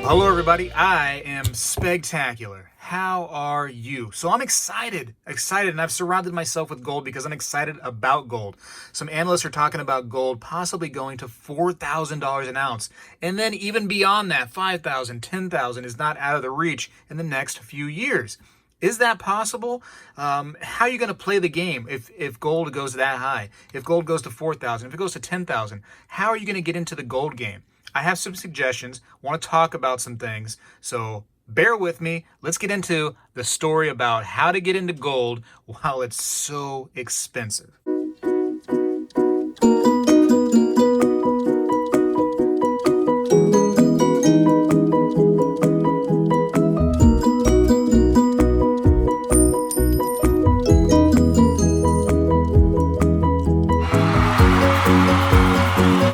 Hello everybody, I am Spegtacular. How are you? So I'm excited, and I've surrounded myself with gold because I'm excited about gold. Some analysts are talking about gold possibly going to $4,000 an ounce. And then even beyond that, $5,000, $10,000 is not out of the reach in the next few years. Is that possible? How are you going to play the game if gold goes that high? If gold goes to 4,000, if it goes to 10,000, how are you going to get into the gold game? I have some suggestions, want to talk about some things, so bear with me. Let's get into the story about how to get into gold while it's so expensive.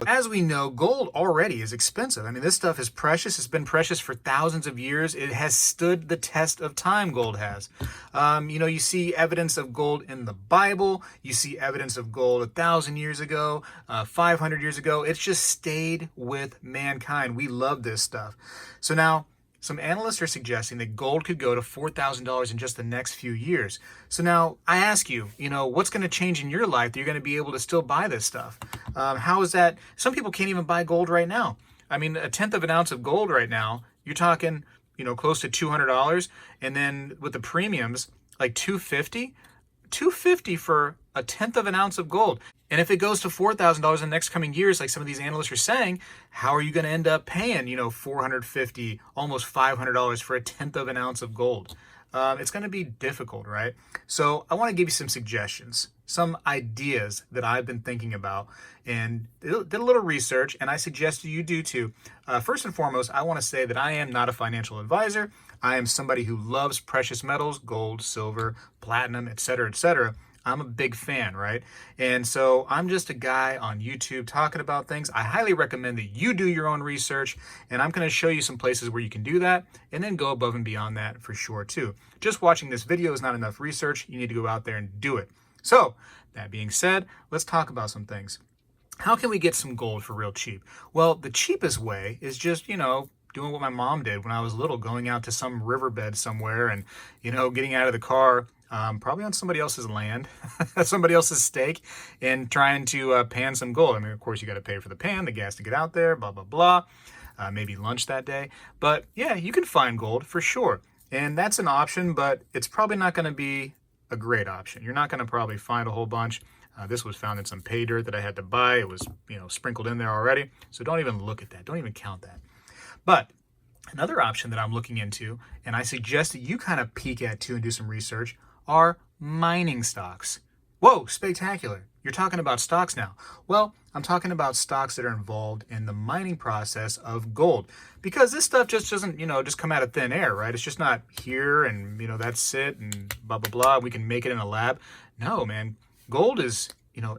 As we know, gold already is expensive. I mean, this stuff is precious. It's been precious for thousands of years. It has stood the test of time, gold has. You see evidence of gold in the Bible. You see evidence of gold 1,000 years ago, 500 years ago. It's just stayed with mankind. We love this stuff. So now, some analysts are suggesting that gold could go to $4,000 in just the next few years. So now I ask you, what's going to change in your life that you're going to be able to still buy this stuff? How is that? Some people can't even buy gold right now. I mean, a tenth of an ounce of gold right now, you're talking, close to $200. And then with the premiums, like $250 for a tenth of an ounce of gold. And if it goes to $4,000 in the next coming years, like some of these analysts are saying, how are you going to end up paying, $450, almost $500 for a tenth of an ounce of gold? It's going to be difficult, right? So I want to give you some suggestions, some ideas that I've been thinking about, and did a little research, and I suggest you do too. First and foremost, I want to say that I am not a financial advisor. I am somebody who loves precious metals, gold, silver, platinum, etc., etc. I'm a big fan, right? And so I'm just a guy on YouTube talking about things. I highly recommend that you do your own research, and I'm going to show you some places where you can do that and then go above and beyond that for sure too. Just watching this video is not enough research. You need to go out there and do it. So that being said, let's talk about some things. How can we get some gold for real cheap? Well, the cheapest way is just, doing what my mom did when I was little, going out to some riverbed somewhere and, getting out of the car, probably on somebody else's land, somebody else's stake, and trying to pan some gold. I mean, of course, you got to pay for the pan, the gas to get out there, blah, blah, blah. Maybe lunch that day. But yeah, you can find gold for sure. And that's an option, but it's probably not going to be a great option. You're not going to probably find a whole bunch. This was found in some pay dirt that I had to buy. It was, sprinkled in there already. So don't even look at that. Don't even count that. But another option that I'm looking into, and I suggest that you kind of peek at too and do some research, are mining stocks. Whoa, spectacular. You're talking about stocks now. Well, I'm talking about stocks that are involved in the mining process of gold. Because this stuff just doesn't, just come out of thin air, right? It's just not here and, that's it and blah, blah, blah. We can make it in a lab. No, man. Gold is,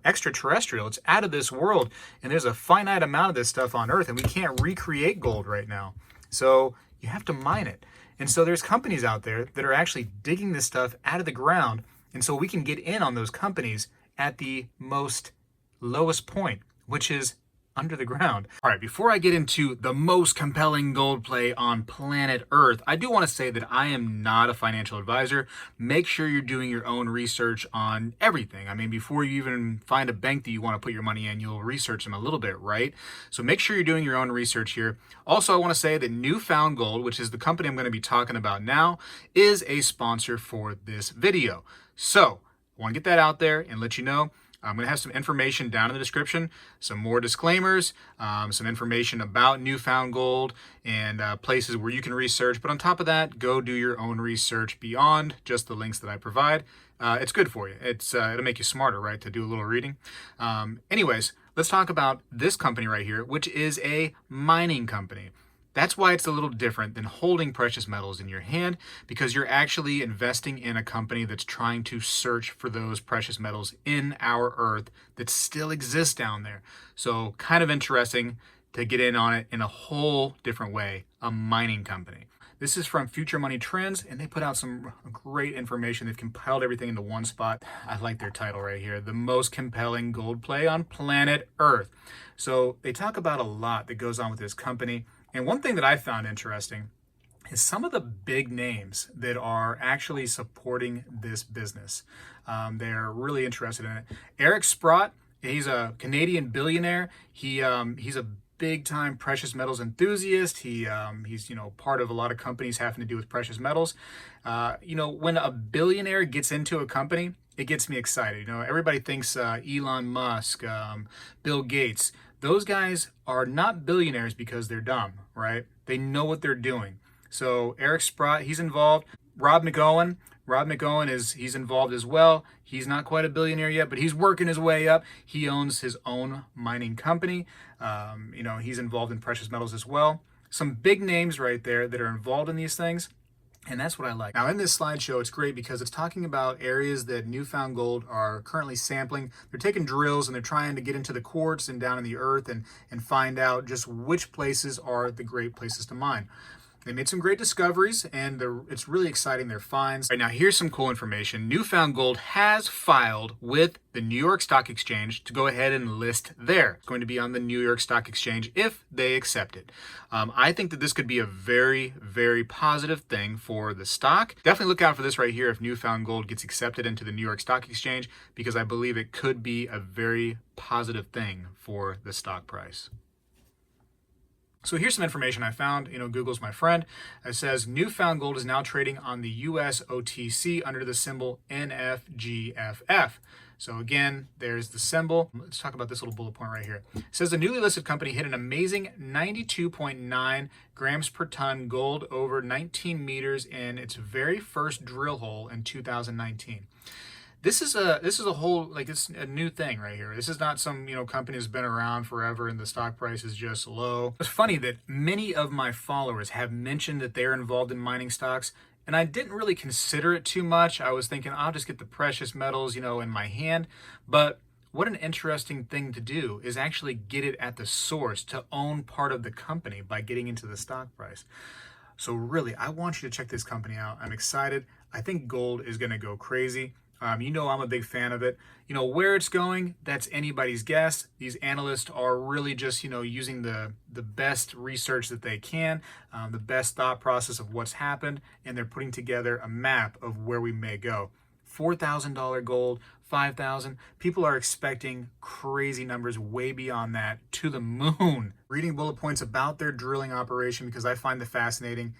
extraterrestrial. It's out of this world. And there's a finite amount of this stuff on Earth, and we can't recreate gold right now. So you have to mine it. And so there's companies out there that are actually digging this stuff out of the ground. And so we can get in on those companies at the most lowest point, which is under the ground. All right, before I get into the most compelling gold play on planet Earth, I do want to say that I am not a financial advisor. Make sure you're doing your own research on everything. I mean, before you even find a bank that you want to put your money in, you'll research them a little bit, right? So make sure you're doing your own research here. Also, I want to say that Newfound Gold, which is the company I'm going to be talking about now, is a sponsor for this video. So I want to get that out there and let you know. I'm going to have some information down in the description, some more disclaimers, some information about Newfound Gold and places where you can research. But on top of that, go do your own research beyond just the links that I provide. It's good for you. It'll make you smarter, right, to do a little reading. Anyways, let's talk about this company right here, which is a mining company. That's why it's a little different than holding precious metals in your hand, because you're actually investing in a company that's trying to search for those precious metals in our Earth that still exist down there. So kind of interesting to get in on it in a whole different way, a mining company. This is from Future Money Trends, and they put out some great information. They've compiled everything into one spot. I like their title right here, the most compelling gold play on planet Earth. So they talk about a lot that goes on with this company. And one thing that I found interesting is some of the big names that are actually supporting this business. They're really interested in it. Eric Sprott, he's a Canadian billionaire. He's a big time precious metals enthusiast. He's part of a lot of companies having to do with precious metals. When a billionaire gets into a company, it gets me excited. Everybody thinks Elon Musk, Bill Gates. Those guys are not billionaires because they're dumb, right? They know what they're doing. So Eric Sprott, he's involved. Rob McGowan he's involved as well. He's not quite a billionaire yet, but he's working his way up. He owns his own mining company. He's involved in precious metals as well. Some big names right there that are involved in these things. And that's what I like. Now in this slideshow, it's great because it's talking about areas that Newfound Gold are currently sampling. They're taking drills and they're trying to get into the quartz and down in the earth and find out just which places are the great places to mine. They made some great discoveries, and it's really exciting, their finds. Right now, here's some cool information. Newfound Gold has filed with the New York Stock Exchange to go ahead and list there. It's going to be on the New York Stock Exchange if they accept it. I think that this could be a very, very positive thing for the stock. Definitely look out for this right here if Newfound Gold gets accepted into the New York Stock Exchange, because I believe it could be a very positive thing for the stock price. So here's some information I found. Google's my friend. It says Newfound Gold is now trading on the US OTC under the symbol NFGFF. So again, there's the symbol. Let's talk about this little bullet point right here. It says the newly listed company hit an amazing 92.9 grams per ton gold over 19 meters in its very first drill hole in 2019. This is a whole, it's a new thing right here. This is not some, company that's been around forever and the stock price is just low. It's funny that many of my followers have mentioned that they're involved in mining stocks, and I didn't really consider it too much. I was thinking I'll just get the precious metals, in my hand. But what an interesting thing to do is actually get it at the source, to own part of the company by getting into the stock price. So really, I want you to check this company out. I'm excited. I think gold is going to go crazy. I'm a big fan of it. Where it's going, that's anybody's guess. These analysts are really just, using the best research that they can, the best thought process of what's happened, and they're putting together a map of where we may go. $4,000 gold, $5,000. People are expecting crazy numbers way beyond that, to the moon. Reading bullet points about their drilling operation because I find it fascinating.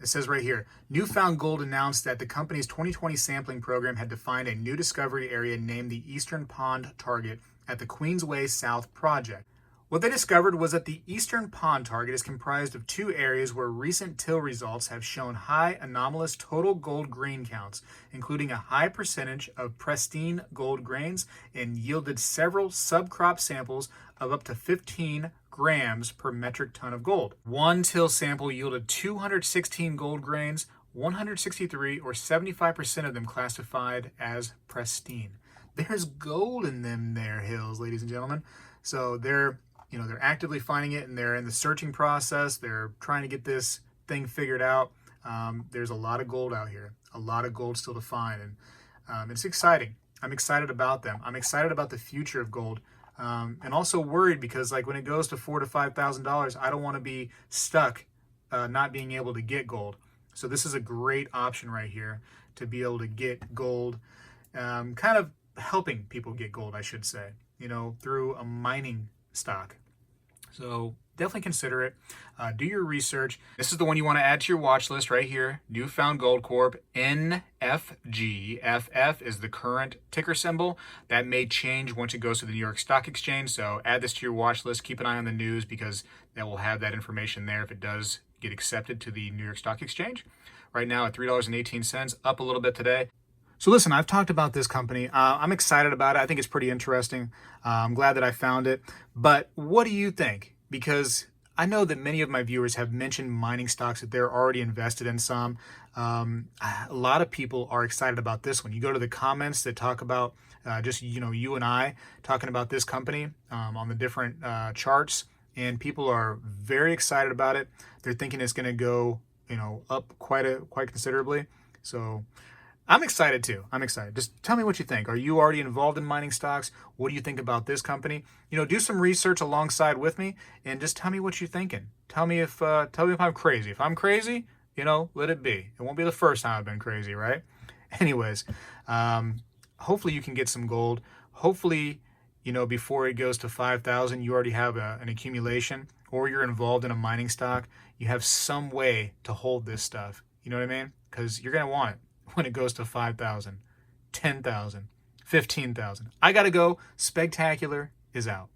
It says right here, Newfound Gold announced that the company's 2020 sampling program had defined a new discovery area named the Eastern Pond Target at the Queensway South project. What they discovered was that the Eastern Pond Target is comprised of two areas where recent till results have shown high anomalous total gold grain counts, including a high percentage of pristine gold grains, and yielded several subcrop samples of up to 15 grams per metric ton of gold. One till sample yielded 216 gold grains, 163 or 75% of them classified as pristine. There's gold in them there hills, ladies and gentlemen. So they're actively finding it, and they're in the searching process. They're trying to get this thing figured out. There's a lot of gold out here, a lot of gold still to find, and it's exciting. I'm excited about them. I'm excited about the future of gold. And also worried because when it goes to $4,000 to $5,000, I don't want to be stuck not being able to get gold. So this is a great option right here to be able to get gold, kind of helping people get gold, I should say, through a mining stock. So definitely consider it. Do your research. This is the one you want to add to your watch list right here. Newfound Gold Corp, NFGFF is the current ticker symbol. That may change once it goes to the New York Stock Exchange. So add this to your watch list. Keep an eye on the news because that will have that information there if it does get accepted to the New York Stock Exchange. Right now at $3.18, up a little bit today. So listen, I've talked about this company. I'm excited about it. I think it's pretty interesting. I'm glad that I found it. But what do you think? Because I know that many of my viewers have mentioned mining stocks that they're already invested in some. A lot of people are excited about this one. You go to the comments that talk about you and I talking about this company on the different charts, and people are very excited about it. They're thinking it's going to go up quite considerably. So I'm excited too. I'm excited. Just tell me what you think. Are you already involved in mining stocks? What do you think about this company? Do some research alongside with me and just tell me what you're thinking. Tell me if I'm crazy. If I'm crazy, let it be. It won't be the first time I've been crazy, right? Anyways, hopefully you can get some gold. Hopefully, before it goes to 5,000, you already have an accumulation, or you're involved in a mining stock. You have some way to hold this stuff. You know what I mean? Because you're going to want it when it goes to 5,000, 10,000, 15,000. I got to go. Spegtacular is out.